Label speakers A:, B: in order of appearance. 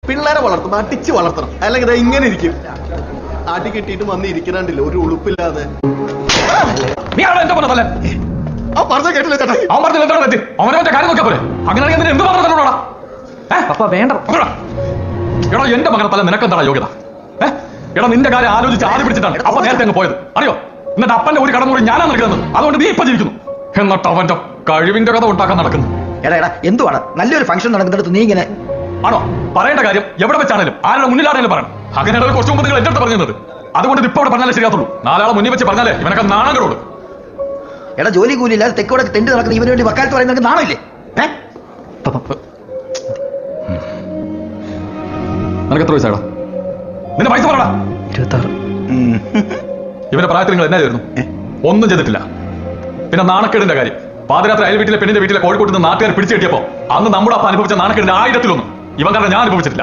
A: പിള്ളേരെ വളർത്തണം, അടിച്ച് വളർത്തണം, അല്ലെങ്കിൽ ഇങ്ങനെ ഇരിക്കും. അടി കെട്ടിയിട്ട് വന്ന് ഇരിക്കണണ്ടില്ല ഒരു ഉളുപ്പില്ലാതെ.
B: നീ ആളെ എന്താ പറഞ്ഞതല്ലേ?
A: ആ പറഞ്ഞ കേട്ടില്ല ചേട്ടാ.
B: അവൻ പറഞ്ഞത് എന്താണ് തെറ്റ്? അവനവന്റെ കാര്യം നോക്കിയാ പോലെ. അങ്ങനെയാണെങ്കിൽ എന്ത് പറഞ്ഞോടാ?
C: അപ്പൊ വേണ്ട.
B: എടാ എന്റെ മകനെ തല നിനക്കെന്താ യോഗ്യത? എടാ നിന്റെ കാര്യം ആലോചിച്ച് ആദ്യം പിടിച്ചിട്ടാണ് അപ്പൊ നേരത്തെ അങ്ങ് പോയത്, അറിയോ? എന്നിട്ട് അപ്പന്റെ ഒരു കടമുറി ഞാനാ നടക്കുന്നത്, അതുകൊണ്ട് നീ ഇപ്പൊ ജീവിക്കുന്നു. എന്നിട്ട് അവന്റെ കഴിവിന്റെ കഥ ഉണ്ടാക്കാൻ നടക്കുന്നു.
C: എടാ എടാ എന്തുവാണ് നല്ലൊരു ഫംഗ്ഷൻ നടക്കുന്നിടത്ത് നീ ഇങ്ങനെ
B: ആണോ? പറയേണ്ട കാര്യം എവിടെ വെച്ചാണേലും ആരുടെ മുന്നിലാണേലും പറയണം. അങ്ങനെയുള്ള കുറച്ചു മുമ്പ് നിങ്ങൾ എന്റെ അടുത്ത് പറഞ്ഞത്, അതുകൊണ്ട് ഇപ്പൊ അവിടെ പറഞ്ഞാലേ ശരിയാത്തുള്ളൂ. നാലാളെ മുന്നിൽ വെച്ച് പറഞ്ഞാലേ ഇവനൊക്കെ നാണങ്ങളോട്.
C: എടാ ജോലി കൂലിയില്ലാതെ തെക്കോടെ തെണ്ടി നടക്കുന്ന ഇവന് വേണ്ടി വക്കാലത്ത് പറയുന്നത് നാണില്ലേ?
B: നിനക്ക് എത്ര വയസ്സാടാ? നിന്റെ പൈസ പറയടാ.
C: 26.
B: ഇവന്റെ പ്രായത്തിൽ നിങ്ങൾ എന്നായിരുന്നു? ഒന്നും ചെയ്തിട്ടില്ല. പിന്നെ നാണക്കേടിന്റെ കാര്യം, പാതിരാത്രി അയൽ വീട്ടിലെ പെണ്ണിന്റെ വീട്ടിലെ കോഴിക്കോട്ട് നിന്ന് നാട്ടുകാർ പിടിച്ചു കിട്ടിയപ്പോ അന്ന് നമ്മുടെ അപ്പ അനുഭവിച്ച നാണക്കേടിന്റെ 1000-ലൊന്നും ഇവൻ കാരണം ഞാൻ അനുഭവിച്ചിട്ടില്ല.